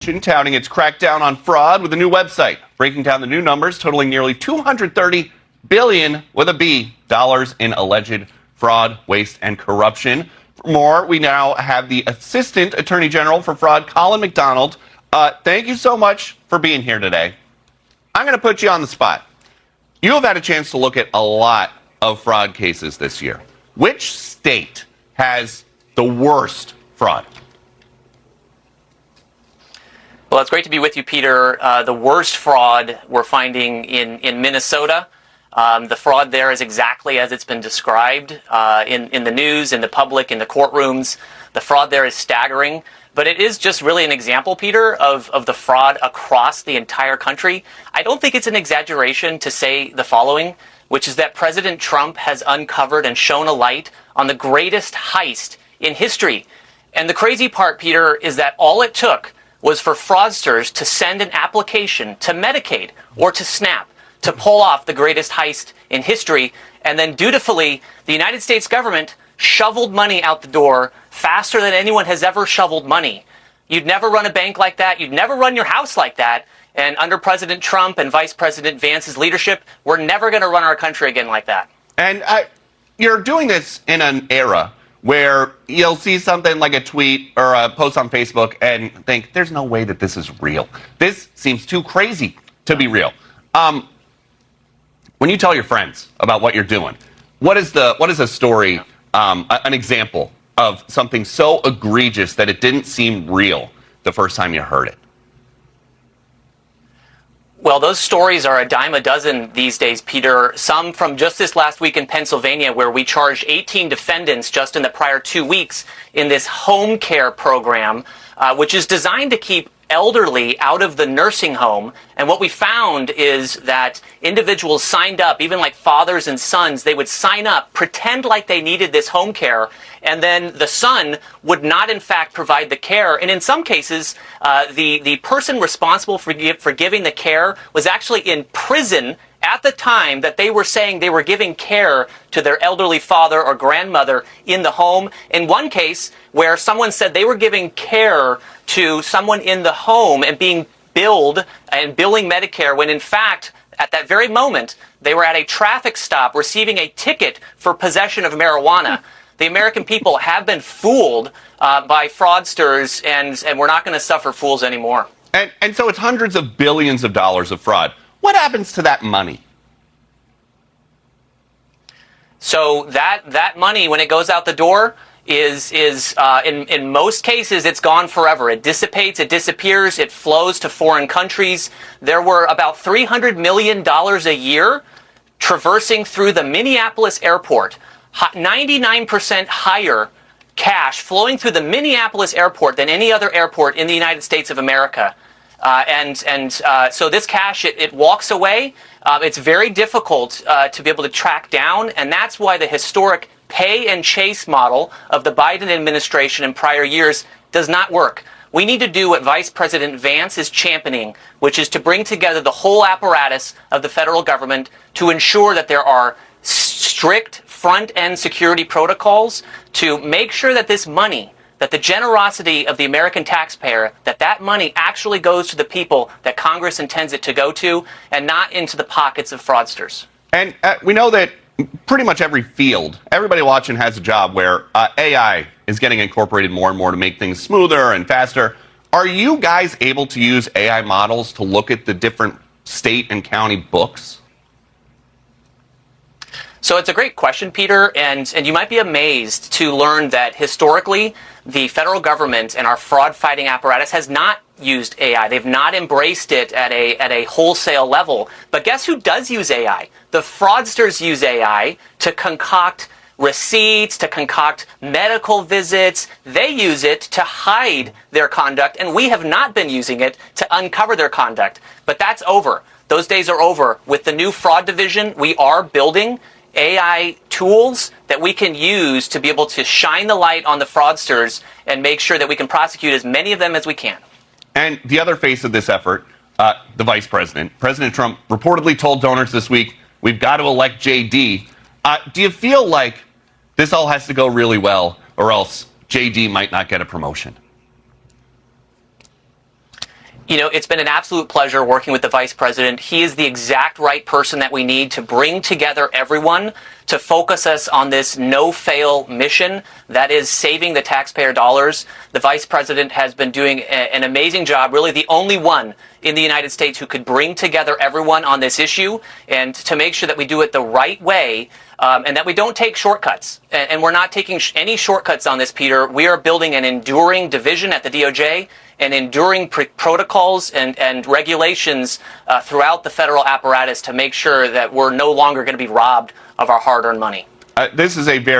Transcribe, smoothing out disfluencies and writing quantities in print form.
touting its crackdown on fraud with a new website, breaking down the new numbers totaling nearly $230 billion with a B dollars in alleged fraud, waste, and corruption. For more, we now have the Assistant Attorney General for Fraud, Colin McDonald. Thank you so much for being here today. I'm going to put you on the spot. You have had a chance to look at a lot of fraud cases this year. Which state has the worst fraud? Well, it's great to be with you, Peter. The worst fraud we're finding in Minnesota. The fraud there is exactly as it's been described in the news, in the public, in the courtrooms. The fraud there is staggering. But it is just really an example, Peter, of the fraud across the entire country. I don't think it's an exaggeration to say the following, which is that President Trump has uncovered and shone a light on the greatest heist in history. And the crazy part, Peter, is that all it took was for fraudsters to send an application to Medicaid or to SNAP to pull off the greatest heist in history. And then dutifully, the United States government shoveled money out the door faster than anyone has ever shoveled money. You'd never run a bank like that. You'd never run your house like that. And under President Trump and Vice President Vance's leadership, we're never going to run our country again like that. And you're doing this in an era where you'll see something like a tweet or a post on Facebook and think, there's no way that this is real. This seems too crazy to be real. When you tell your friends about what you're doing, what is a story, an example of something so egregious that it didn't seem real the first time you heard it? Well, those stories are a dime a dozen these days, Peter. Some from just this last week in Pennsylvania, where we charged 18 defendants just in the prior 2 weeks in this home care program, which is designed to keep elderly out of the nursing home. And what we found is that individuals signed up, even like fathers and sons, they would sign up, pretend like they needed this home care, and then the son would not in fact provide the care. And in some cases, the person responsible for giving the care was actually in prison at the time that they were saying they were giving care to their elderly father or grandmother in the home. In one case, where someone said they were giving care to someone in the home and being billed and billing Medicare, when in fact, at that very moment, they were at a traffic stop receiving a ticket for possession of marijuana. The American people have been fooled by fraudsters, and we're not going to suffer fools anymore. And so it's hundreds of billions of dollars of fraud. What happens to that money? So that money, when it goes out the door, is in most cases, it's gone forever. It dissipates, it disappears, it flows to foreign countries. There were about $300 million a year traversing through the Minneapolis airport. 99% higher cash flowing through the Minneapolis airport than any other airport in the United States of America. So this cash, it walks away. It's very difficult to be able to track down, and that's why the historic pay and chase model of the Biden administration in prior years does not work. We need to do what Vice President Vance is championing, which is to bring together the whole apparatus of the federal government to ensure that there are strict front-end security protocols to make sure that this money, that the generosity of the American taxpayer, that money actually goes to the people that Congress intends it to go to and not into the pockets of fraudsters. And we know that pretty much every field, everybody watching has a job where AI is getting incorporated more and more to make things smoother and faster. Are you guys able to use AI models to look at the different state and county books? So it's a great question, Peter, and you might be amazed to learn that historically the federal government and our fraud-fighting apparatus has not used AI. They've not embraced it at a wholesale level. But guess who does use AI? The fraudsters use AI to concoct receipts, to concoct medical visits. They use it to hide their conduct, and we have not been using it to uncover their conduct. But that's over. Those days are over. With the new fraud division, we are building AI tools that we can use to be able to shine the light on the fraudsters and make sure that we can prosecute as many of them as we can. And the other face of this effort, the vice president, President Trump reportedly told donors this week, we've got to elect JD. Do you feel like this all has to go really well or else JD might not get a promotion? You know, it's been an absolute pleasure working with the Vice President. He is the exact right person that we need to bring together everyone to focus us on this no-fail mission that is saving the taxpayer dollars. The Vice President has been doing an amazing job, really the only one in the United States who could bring together everyone on this issue and to make sure that we do it the right way and that we don't take shortcuts. And we're not taking any shortcuts on this, Peter. We are building an enduring division at the DOJ and enduring protocols and regulations throughout the federal apparatus to make sure that we're no longer going to be robbed of our hard-earned money. This is a very